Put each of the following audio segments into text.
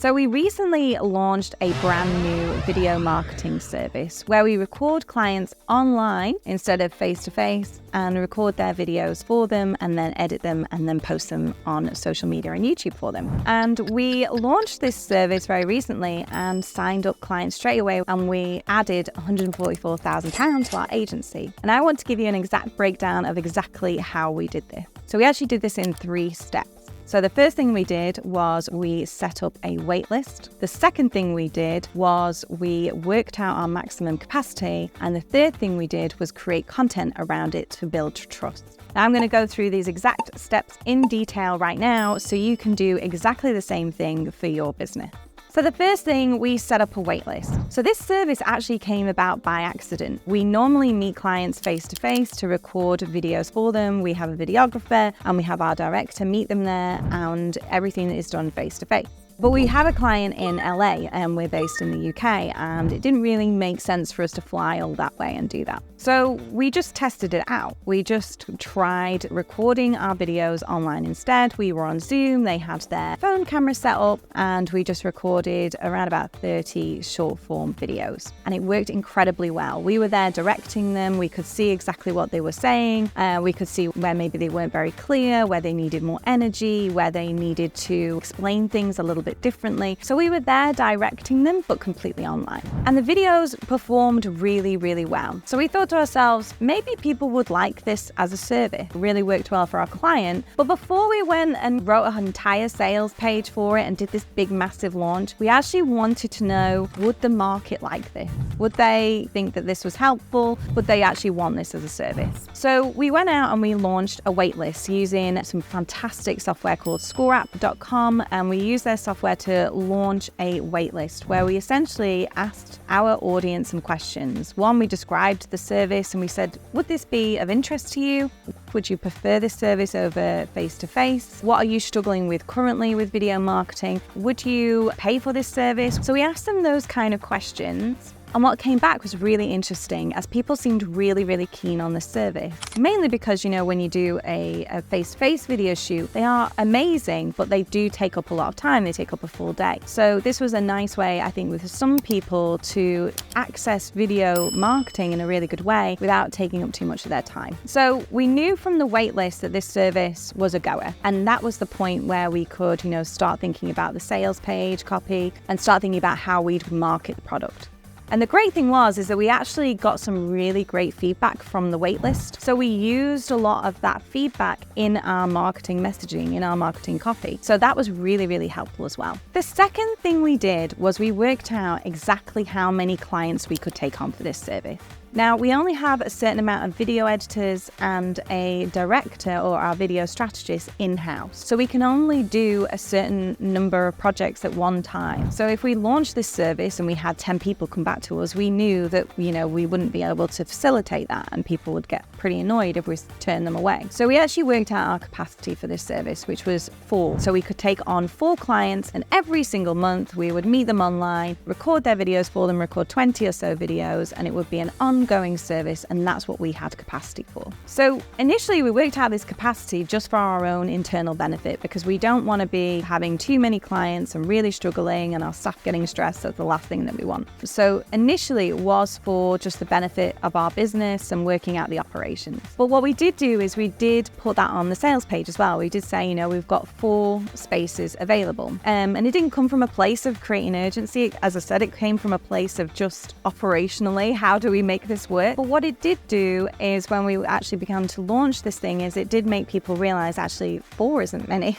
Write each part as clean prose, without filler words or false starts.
So we recently launched a brand new video marketing service where we record clients online instead of face-to-face and record their videos for them and then edit them and then post them on social media and YouTube for them. And we launched this service very recently and signed up clients straight away, and we added £144,000 to our agency. And I want to give you an exact breakdown of exactly how we did this. So we actually did this in 3 steps. So the first thing we did was we set up a waitlist. The second thing we did was we worked out our maximum capacity. And the third thing we did was create content around it to build trust. Now I'm going to go through these exact steps in detail right now so you can do exactly the same thing for your business. So the first thing, we set up a waitlist. So this service actually came about by accident. We normally meet clients face-to-face to record videos for them. We have a videographer and we have our director meet them there, and everything is done face-to-face. But we have a client in LA and we're based in the UK, and it didn't really make sense for us to fly all that way and do that. So we just tested it out. We just tried recording our videos online instead. We were on Zoom, they had their phone camera set up, and we just recorded around about 30 short form videos. And it worked incredibly well. We were there directing them. We could see exactly what they were saying. We could see where maybe they weren't very clear, where they needed more energy, where they needed to explain things a little bit differently. So we were there directing them, but completely online. And the videos performed really, really well. So we thought to ourselves, maybe people would like this as a service. It really worked well for our client. But before we went and wrote an entire sales page for it and did this big, massive launch, we actually wanted to know, would the market like this? Would they think that this was helpful? Would they actually want this as a service? So we went out and we launched a waitlist using some fantastic software called scoreapp.com, and we used their software to launch a waitlist where we essentially asked our audience some questions. One, we described the service and we said, would this be of interest to you? Would you prefer this service over face-to-face? What are you struggling with currently with video marketing? Would you pay for this service? So we asked them those kind of questions. And what came back was really interesting, as people seemed really, really keen on this service. Mainly because, when you do a face-to-face video shoot, they are amazing, but they do take up a lot of time. They take up a full day. So this was a nice way, I think, with some people to access video marketing in a really good way without taking up too much of their time. So we knew from the waitlist that this service was a goer. And that was the point where we could, start thinking about the sales page, copy, and start thinking about how we'd market the product. And the great thing is that we actually got some really great feedback from the waitlist. So we used a lot of that feedback in our marketing messaging, in our marketing copy. So that was really, really helpful as well. The second thing we did was we worked out exactly how many clients we could take on for this service. Now, we only have a certain amount of video editors and a director or our video strategist in-house. So we can only do a certain number of projects at one time. So if we launched this service and we had 10 people come back to us, we knew that, we wouldn't be able to facilitate that, and people would get pretty annoyed if we turned them away. So we actually worked out our capacity for this service, which was 4. So we could take on 4 clients, and every single month we would meet them online, record their videos for them, record 20 or so videos, and it would be an ongoing service, and that's what we had capacity for. So initially we worked out this capacity just for our own internal benefit, because we don't want to be having too many clients and really struggling and our staff getting stressed. That's the last thing that we want. So initially it was for just the benefit of our business and working out the operations. But what we did do is we did put that on the sales page as well. We did say, we've got 4 spaces available. And it didn't come from a place of creating urgency. As I said, it came from a place of just operationally, how do we make this work? But what it did do is when we actually began to launch this thing is it did make people realize actually 4 isn't many.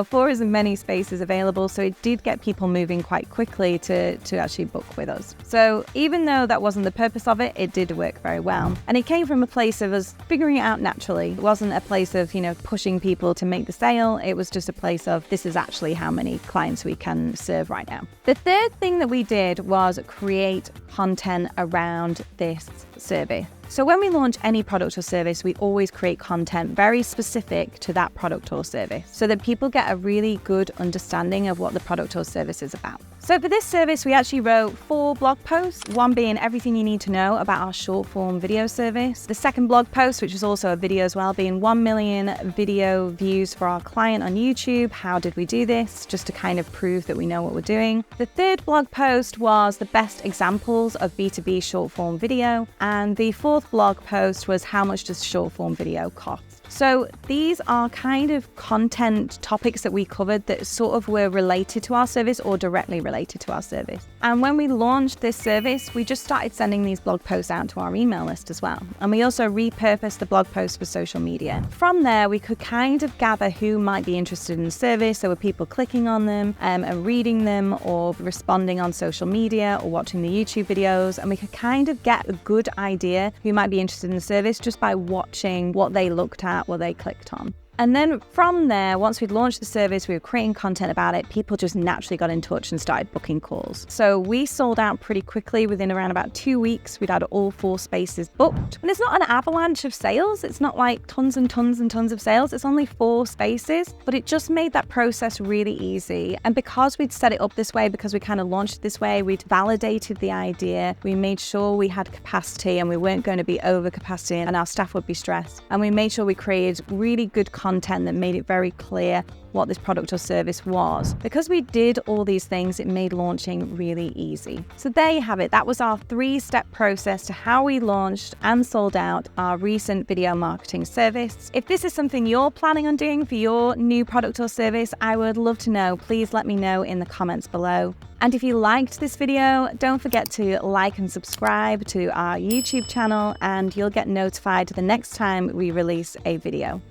4 isn't many spaces available. So it did get people moving quite quickly to actually book with us. So even though that wasn't the purpose of it, it did work very well. And it came from a place of us figuring it out naturally. It wasn't a place of, pushing people to make the sale. It was just a place of, this is actually how many clients we can serve right now. The third thing that we did was create content around this service. So when we launch any product or service, we always create content very specific to that product or service so that people get a really good understanding of what the product or service is about. So for this service, we actually wrote 4 blog posts, one being everything you need to know about our short form video service. The second blog post, which is also a video as well, being 1 million video views for our client on YouTube. How did we do this? Just to kind of prove that we know what we're doing. The third blog post was the best examples of B2B short form video. And the fourth blog post was how much does short form video cost? So these are kind of content topics that we covered that sort of were related to our service or directly related to our service. And when we launched this service, we just started sending these blog posts out to our email list as well. And we also repurposed the blog posts for social media. From there, we could kind of gather who might be interested in the service. There were people clicking on them and reading them or responding on social media or watching the YouTube videos. And we could kind of get a good idea who might be interested in the service just by watching what they looked at, what they clicked on. And then from there, once we'd launched the service, we were creating content about it, people just naturally got in touch and started booking calls. So we sold out pretty quickly. Within around about 2 weeks, we'd had all 4 spaces booked. And it's not an avalanche of sales. It's not like tons and tons and tons of sales. It's only 4 spaces, but it just made that process really easy. And because we'd set it up this way, because we kind of launched it this way, we'd validated the idea. We made sure we had capacity and we weren't going to be over capacity and our staff would be stressed. And we made sure we created really good content that made it very clear what this product or service was. Because we did all these things, it made launching really easy. So there you have it. That was our 3-step process to how we launched and sold out our recent video marketing service. If this is something you're planning on doing for your new product or service, I would love to know. Please let me know in the comments below. And if you liked this video, don't forget to like and subscribe to our YouTube channel and you'll get notified the next time we release a video.